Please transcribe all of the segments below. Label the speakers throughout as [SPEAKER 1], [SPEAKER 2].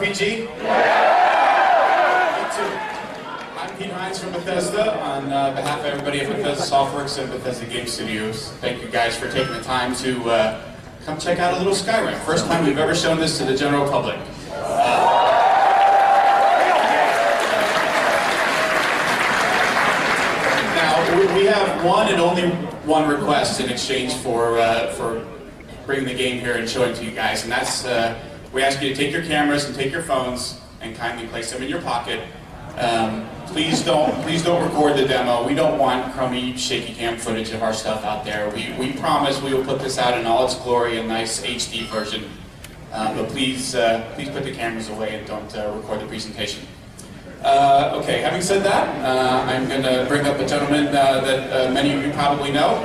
[SPEAKER 1] RPG? Me too. I'm Pete Hines from Bethesda. On behalf of everybody at Bethesda Softworks and Bethesda Game Studios, thank you guys for taking the time to come check out a little Skyrim. First time we've ever shown this to the general public. Now, we have one and only one request in exchange for bringing the game here and showing it to you guys, and that's we ask you to take your cameras and take your phones and kindly place them in your pocket. Please don't record the demo. We don't want crummy, shaky cam footage of our stuff out there. We promise we will put this out in all its glory, a nice HD version. But please put the cameras away and don't record the presentation. Okay, having said that, I'm going to bring up a gentleman that many of you probably know.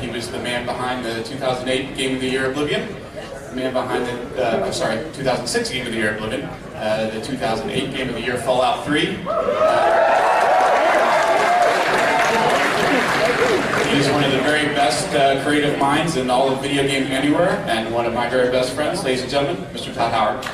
[SPEAKER 1] He was the man behind the 2008 Game of the Year Oblivion, the man behind the, 2006 Game of the Year Oblivion, the 2008 Game of the Year Fallout 3. He's one of the very best creative minds in all of video gaming anywhere, and one of my very best friends, ladies and gentlemen, Mr. Todd Howard.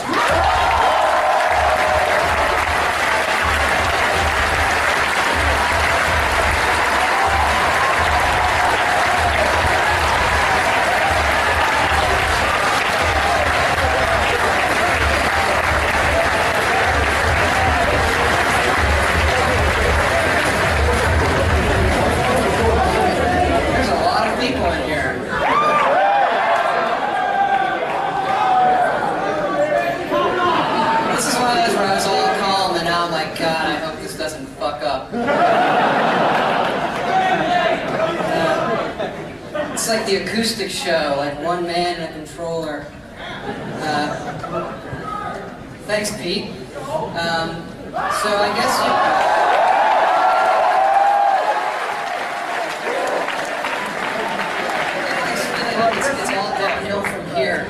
[SPEAKER 2] It's like the acoustic show, like one man and a controller. Thanks, Pete. So I guess it's all downhill from here.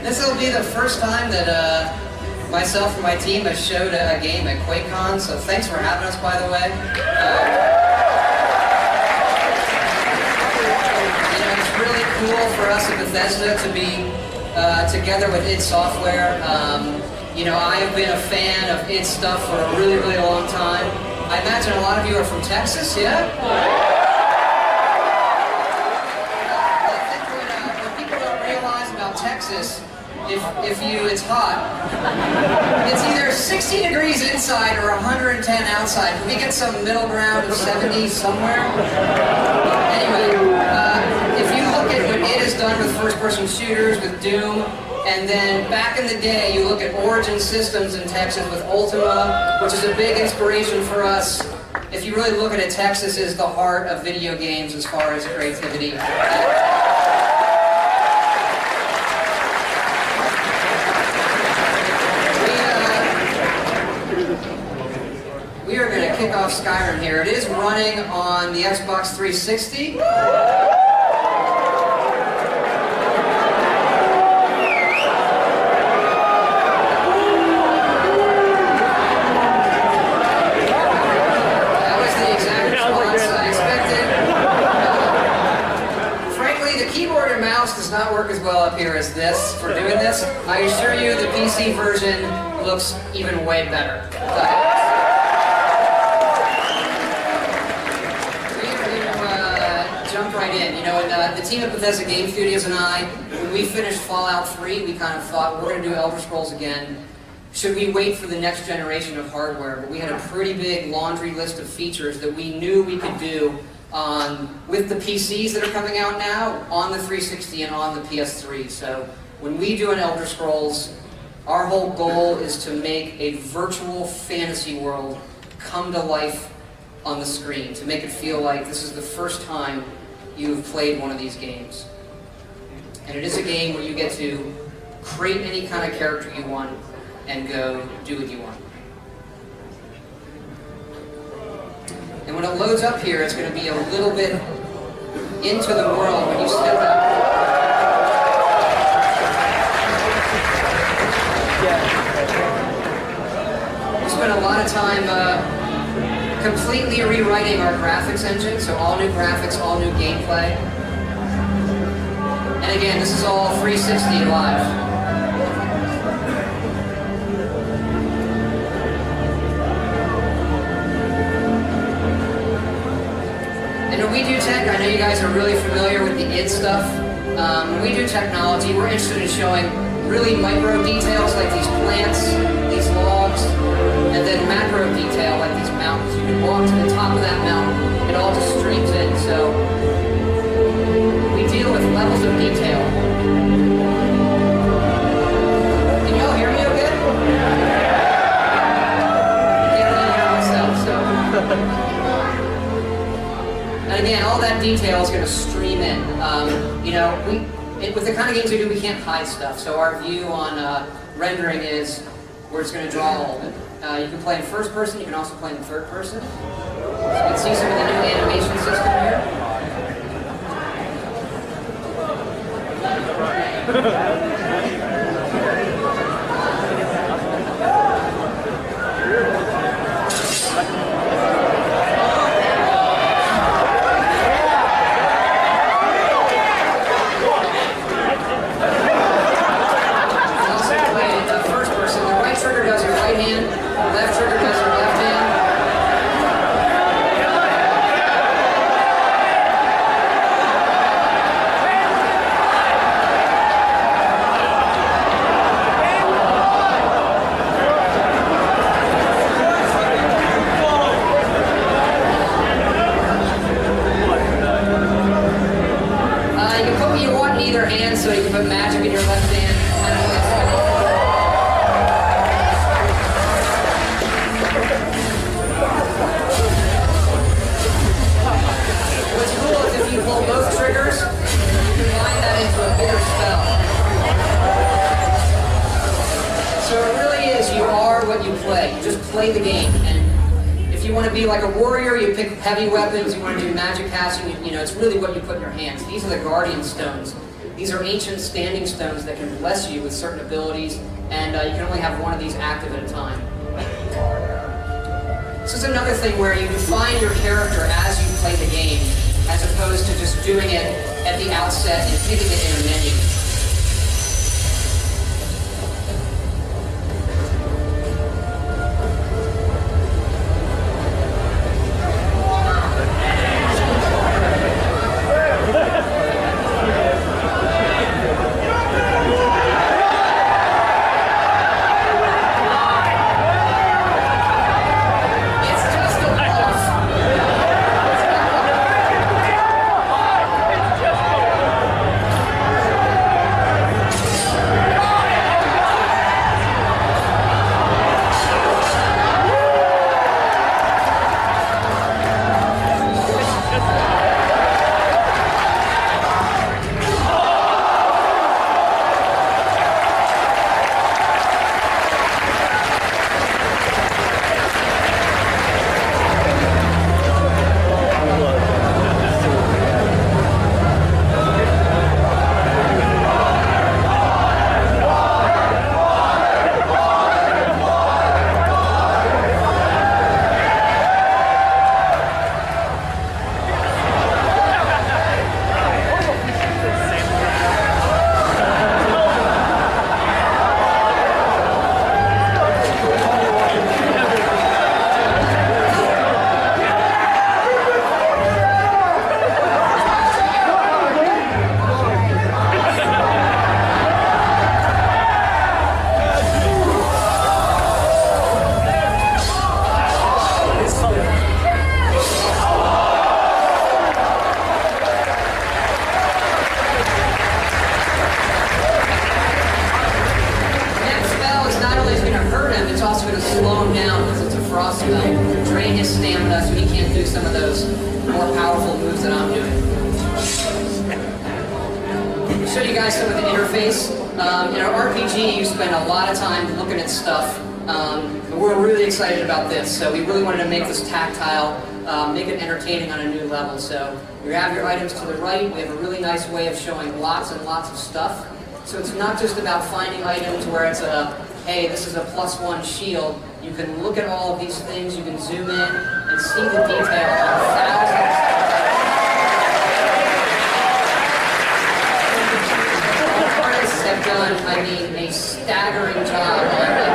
[SPEAKER 2] This will be the first time that myself and my team has showed a game at Quakecon, so thanks for having us, by the way. It's really cool for us at Bethesda to be together with id Software. I have been a fan of id stuff for a really, really long time. I imagine a lot of you are from Texas, yeah? I think what people don't realize about Texas, it's hot. It's either 60 degrees inside or 110 outside. Can we get some middle ground of 70 somewhere? Anyway, if you look at what id has done with first-person shooters, with Doom, and then back in the day, you look at Origin Systems in Texas with Ultima, which is a big inspiration for us. If you really look at it, Texas is the heart of video games as far as creativity. We are going to kick off Skyrim here. It is running on the Xbox 360. That was the exact response I expected. Frankly, the keyboard and mouse does not work as well up here as this for doing this. I assure you the PC version looks even way better. Jump right in. The team at Bethesda Game Studios and I, when we finished Fallout 3, we kind of thought, we're going to do Elder Scrolls again. Should we wait for the next generation of hardware? But we had a pretty big laundry list of features that we knew we could do with the PCs that are coming out now, on the 360 and on the PS3. So when we do an Elder Scrolls, our whole goal is to make a virtual fantasy world come to life on the screen, to make it feel like this is the first time you've played one of these games. And it is a game where you get to create any kind of character you want and go do what you want. And when it loads up here, it's going to be a little bit into the world when you step out. We spent a lot of time completely rewriting our graphics engine, so all new graphics, all new gameplay. And again, this is all 360 live. And when we do tech, I know you guys are really familiar with the id stuff. When we do technology, we're interested in showing really micro details like these plants, these logs, and then macro detail like these mountains. You can walk to the top of that mountain, it all just streams in. So we deal with levels of detail. Can y'all hear me okay? I can't really hear myself, so. And again, all that detail is going to stream in. You know, with the kind of games we do, we can't hide stuff. So our view on rendering is where it's going to draw all of it. You can play in first person, you can also play in third person. So you can see some of the new animation system here. Left trigger does your left hand. You can put what you want in either hand, so you can put magic in your left hand. What's cool is if you pull both triggers, you combine that into a bigger spell. So it really is, you are what you play. You just play the game. And if you want to be like a warrior, you pick heavy weapons. You want to do magic casting, you know, it's really what you put in your hands. These are the guardian stones. These are ancient standing stones that can bless you with certain abilities, and you can only have one of these active at a time. This is another thing where you define your character as you play the game, as opposed to just doing it at the outset and picking it in a menu. also going to slow him down because it's a frost spell. Drain his stamina so he can't do some of those more powerful moves that I'm doing. I'll show you guys some of the interface. In our RPG, you spend a lot of time looking at stuff. But we're really excited about this, so we really wanted to make this tactile, make it entertaining on a new level. So you have your items to the right. We have a really nice way of showing lots and lots of stuff. So it's not just about finding items where it's a, hey, this is a +1 shield. You can look at all of these things, you can zoom in and see the detail on thousands. done, I mean, a staggering job on it.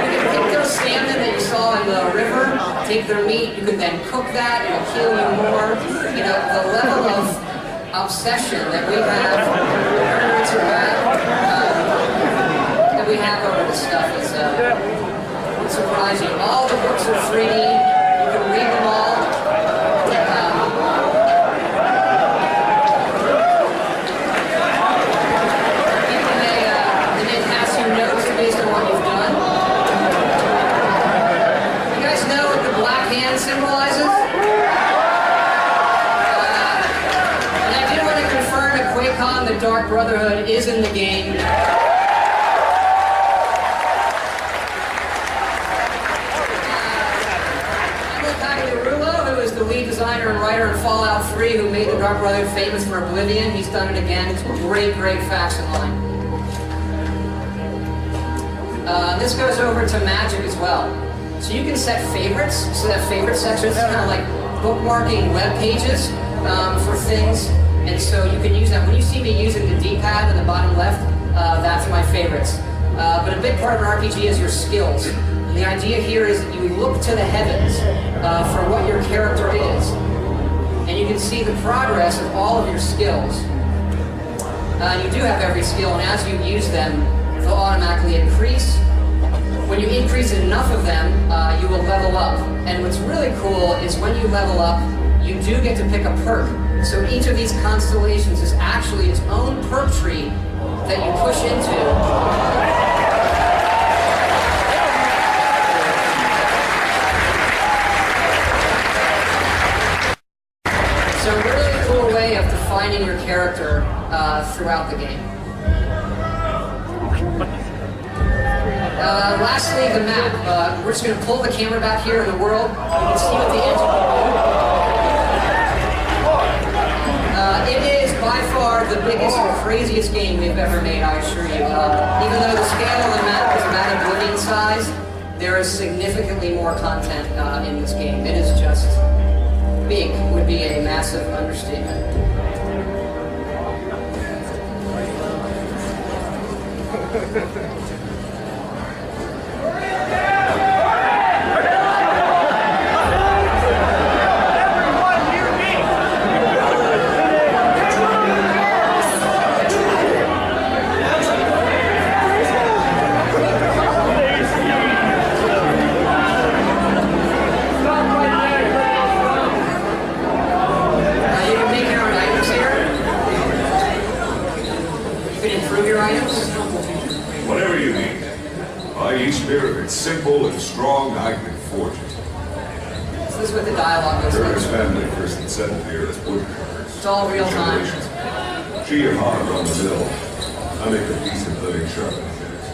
[SPEAKER 2] You can take those salmon that you saw in the river, take their meat, you can then cook that, it'll kill you more. You know, the level of obsession that we have, that we have over this stuff is surprising. All the books are free, you can read them all. Symbolizes. And I do want to confirm that Quakecon, the Dark Brotherhood, is in the game. Who is the lead designer and writer in Fallout 3, who made the Dark Brotherhood famous for Oblivion. He's done it again. It's a great, great faction line. This goes over to Magic as well. So you can set favorites, so that favorite section is kind of like bookmarking web pages for things, and so you can use that. When you see me using the D-pad in the bottom left, that's my favorites. But a big part of an RPG is your skills. And the idea here is that you look to the heavens for what your character is, and you can see the progress of all of your skills. You do have every skill, and as you use them, they'll automatically increase. When you increase enough of them, you will level up. And what's really cool is when you level up, you do get to pick a perk. So each of these constellations is actually its own perk tree that you push into. So a really cool way of defining your character throughout the game. Lastly, the map. We're just going to pull the camera back here in the world. You can see what the engine can do. It is by far the biggest and craziest game we've ever made, I assure you. Even though the scale of the map is about Oblivion size, there is significantly more content in this game. It is just big, would be a massive understatement.
[SPEAKER 3] Whatever you need. By each spirit that's simple and strong, I can forge it.
[SPEAKER 2] So this is what the dialogue looks
[SPEAKER 3] Turner's
[SPEAKER 2] like.
[SPEAKER 3] family first settled here as woodcutters.
[SPEAKER 2] It's all real time.
[SPEAKER 3] She and Han run the mill. I make a decent living sharpening minutes.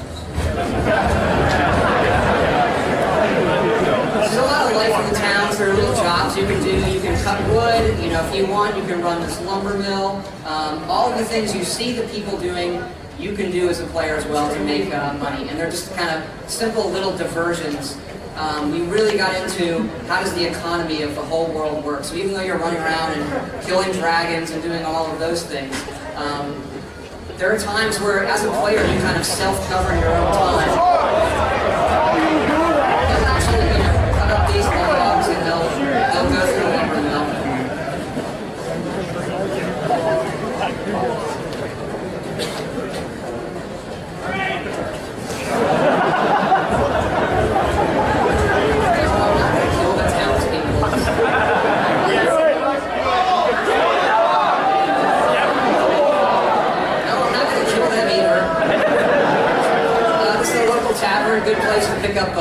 [SPEAKER 2] There's a lot of life in the towns. There are little jobs you can do. You can cut wood. You know, if you want, you can run this lumber mill. All of the things you see the people doing, you can do as a player as well to make money. And they're just kind of simple little diversions. We really got into how does the economy of the whole world work. So even though you're running around and killing dragons and doing all of those things, there are times where, as a player, you kind of self-govern your own time. They'll actually, you know, cut up these logs and they'll go through the lumber mill. Tavern, good place to pick up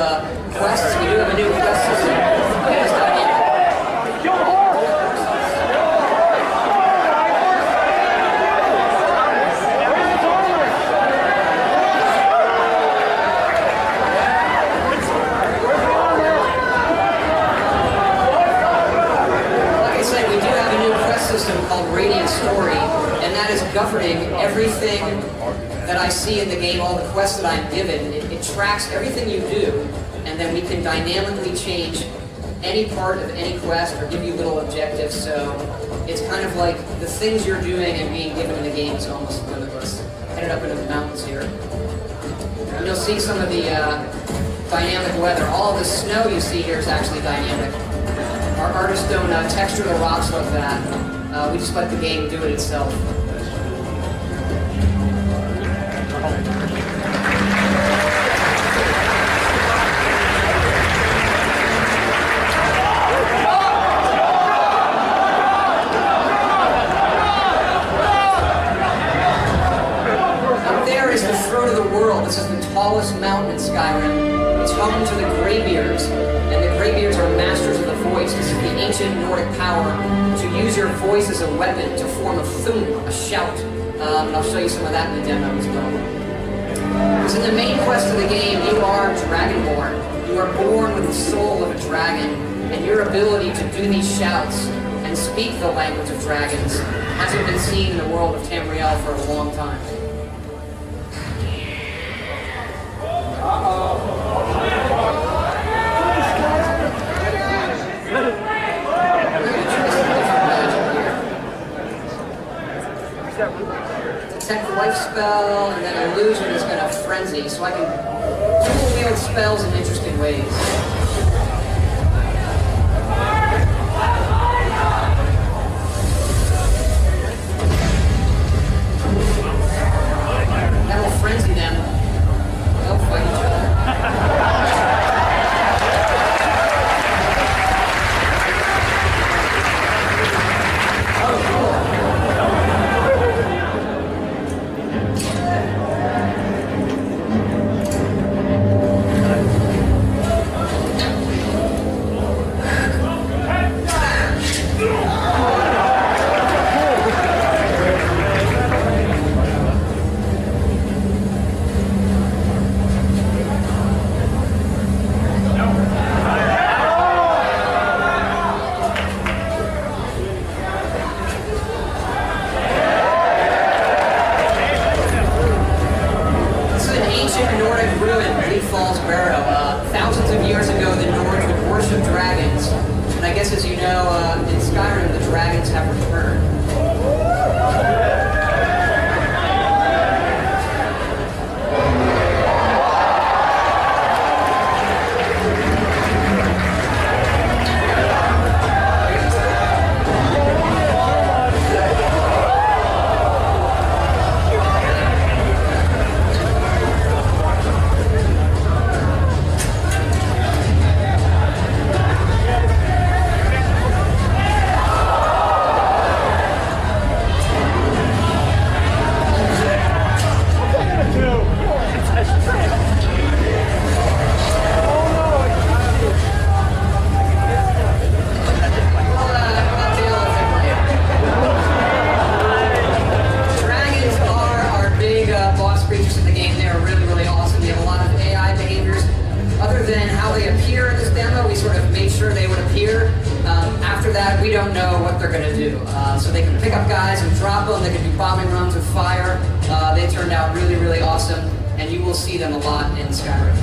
[SPEAKER 2] quests. We do have a new quest system. Like I said, we do have a new quest system called Radiant Story, and that is governing everything that I see in the game, all the quests that I'm given. It tracks everything you do, and then we can dynamically change any part of any quest or give you little objectives. So it's kind of like the things you're doing and being given in the game is almost limitless. Headed up into the mountains here. And you'll see some of the dynamic weather. All of the snow you see here is actually dynamic. Our artists don't texture the rocks like that. We just let the game do it itself. This is the tallest mountain in Skyrim. It's home to the Greybeards, and the Greybeards are masters of the voice. This is the ancient Nordic power to use your voice as a weapon to form a thum, a shout. And I'll show you some of that in the demo as well. So in the main quest of the game, you are Dragonborn. You are born with the soul of a dragon, and your ability to do these shouts and speak the language of dragons hasn't been seen in the world of Tamriel for a long time. Detect life spell, and then illusion is going to frenzy, so I can dual wield spells in interesting ways. That will frenzy them. They'll fight each other. Thousands of years ago, the Nords would worship dragons, and I guess as you know, in Skyrim, the dragons have returned. We don't know what they're going to do. So they can pick up guys and drop them. They can do bombing runs with fire. They turned out really, really awesome, and you will see them a lot in Skyrim.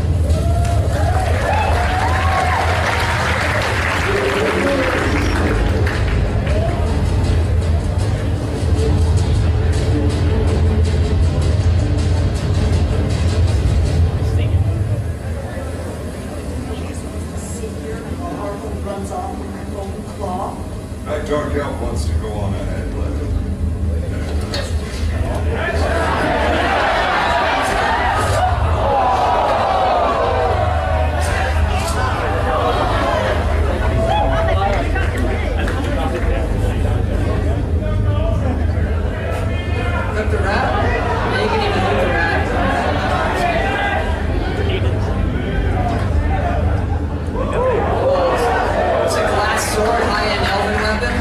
[SPEAKER 3] That dark elf wants to go on ahead, let him.
[SPEAKER 2] Rip the rat? Yeah, you can even rip the rat. It's a glass sword, high-end elven weapon.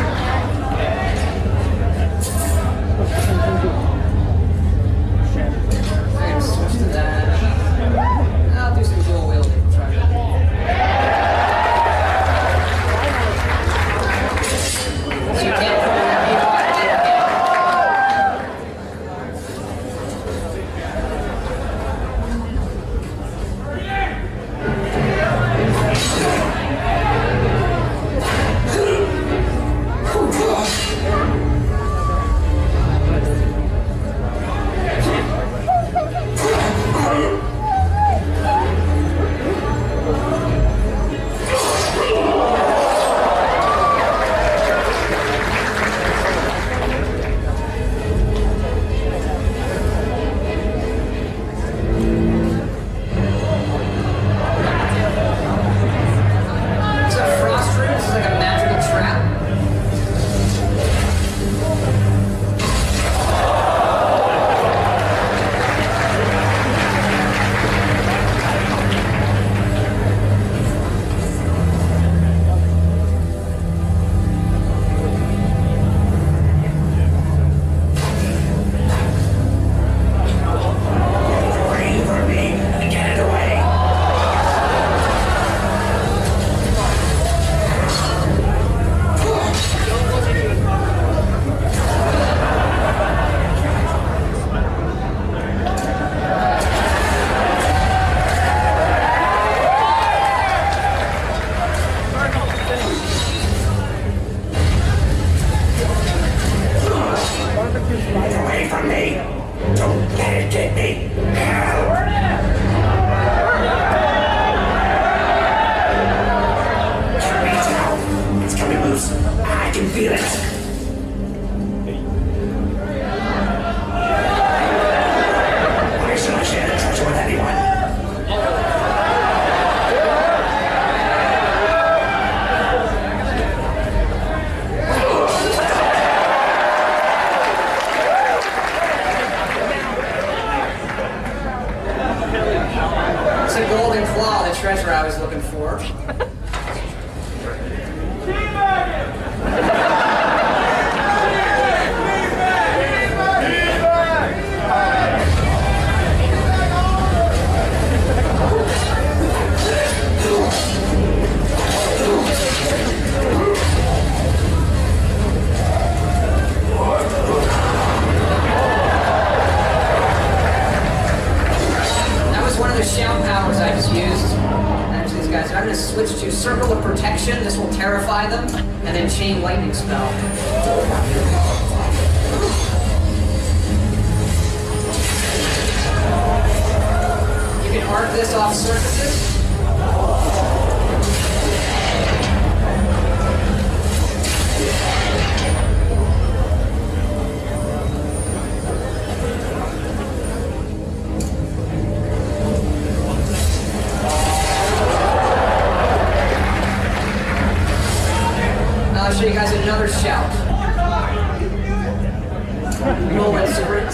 [SPEAKER 2] I was looking for. One of the shout powers I just used. Actually, these guys, I'm going to switch to Circle of Protection. This will terrify them, and then Chain Lightning spell. You can arc this off surfaces. I'll show you guys another shout. Roll and sprint.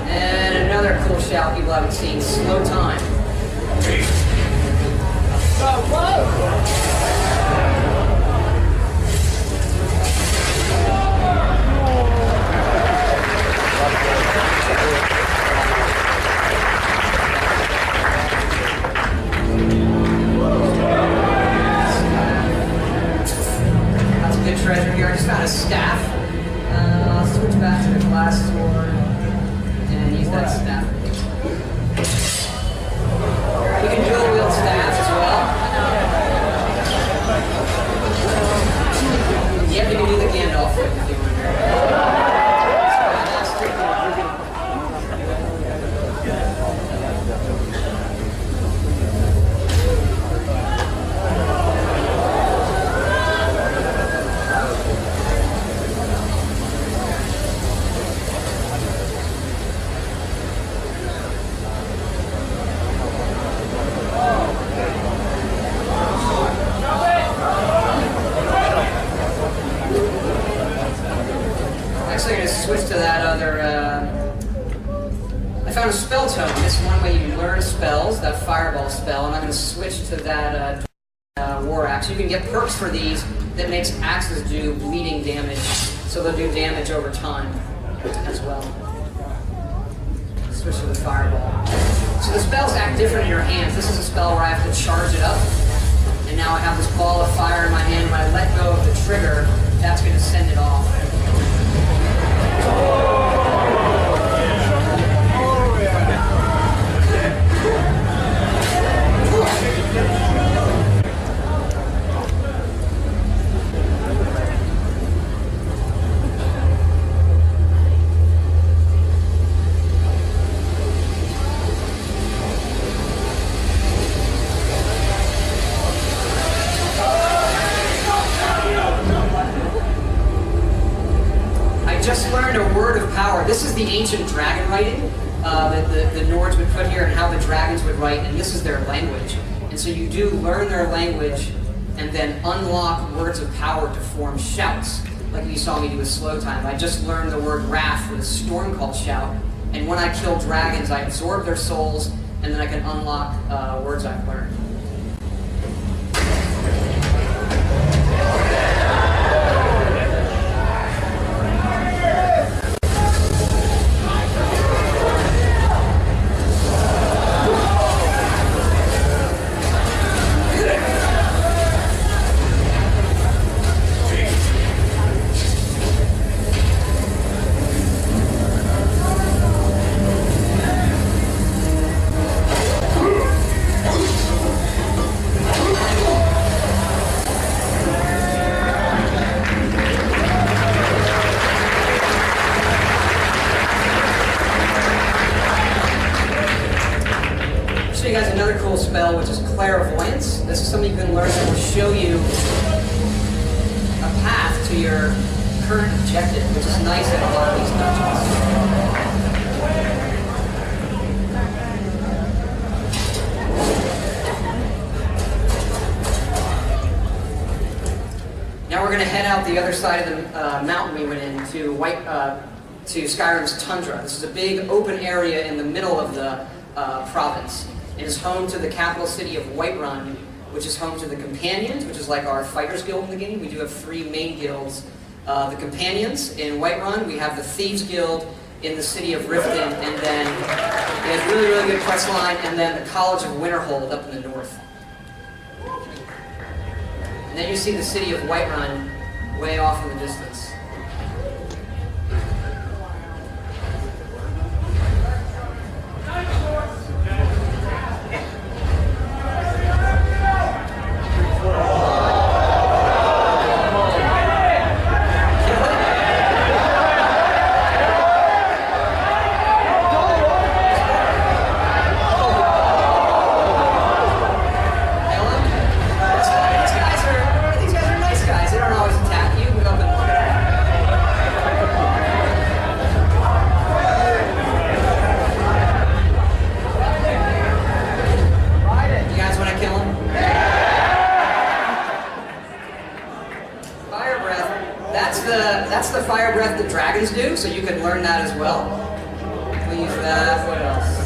[SPEAKER 2] And another cool shout people haven't seen, Slow Time. Treasure here. I just found a staff. I'll switch back to the glass sword and use that staff. You can dual wield staffs as well. Yep, you can do the Gandalf if you want. Actually, I'm going to switch to that other. I found a spell tome. This is one way you learn spells, that fireball spell, and I'm going to switch to that war axe. You can get perks for these that makes axes do bleeding damage, so they'll do damage over time as well. Switch to the fireball. So the spells act different in your hands. This is a spell where I have to charge it up, and now I have this ball of fire in my hand. When I let go of the trigger, that's going to send it off. This is the ancient dragon writing that the Nords would put here and how the dragons would write, and this is their language. And so you do learn their language and then unlock words of power to form shouts, like you saw me do with Slow Time. I just learned the word wrath with a storm called shout, and when I kill dragons, I absorb their souls, and then I can unlock words I've learned. Spell, which is clairvoyance. This is something you can learn that will show you a path to your current objective, which is nice in a lot of these dungeons. we're going to head out the other side of the mountain we went in to Skyrim's tundra. This is a big open area in the middle of the province. It is home to the capital city of Whiterun, which is home to the Companions, which is like our fighters guild in the game. We do have 3 main guilds. The Companions in Whiterun, we have the Thieves Guild in the city of Riften, and then it has really, really good quest line, and then the College of Winterhold up in the north. And then you see the city of Whiterun way off in the distance. That's the fire breath that dragons do, so you can learn that as well. Leave that. What else?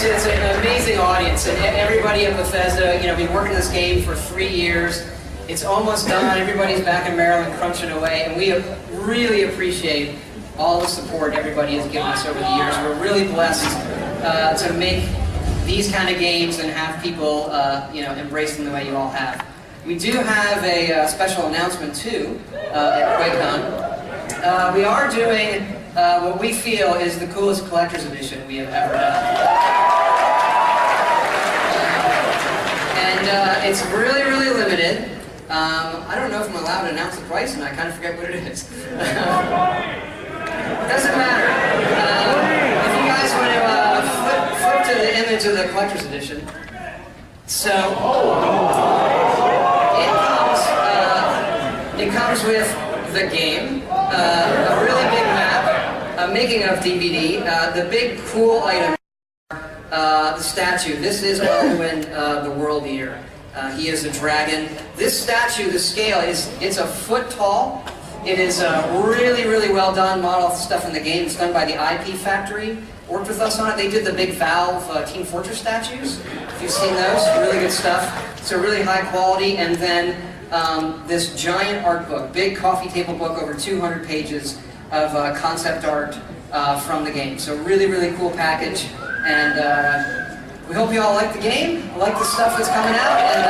[SPEAKER 2] it's an amazing audience, and everybody at Bethesda, been working this game for 3 years. It's almost done. Everybody's back in Maryland crunching away, and we really appreciate all the support everybody has given us over the years. We're really blessed to make these kind of games and have people, embrace them the way you all have. We do have a special announcement too at Quakecon. We are doing what we feel is the coolest collector's edition we have ever done. And it's really, really limited. I don't know if I'm allowed to announce the price, and I kind of forget what it is. Doesn't matter. If you guys want to flip to the image of the collector's edition. So, it comes with the game, a really big map, a making of DVD, the big cool item, the statue. This is Elwyn, the World Eater. He is a dragon. This statue, the scale, it's a foot tall. It is really, really well done. Model stuff in the game. It's done by the IP Factory. Worked with us on it. They did the big Valve Team Fortress statues. If you've seen those, really good stuff. It's a really high quality. And then this giant art book, big coffee table book, over 200 pages of concept art from the game. So really, really cool package. And we hope you all like the game, like the stuff that's coming out. And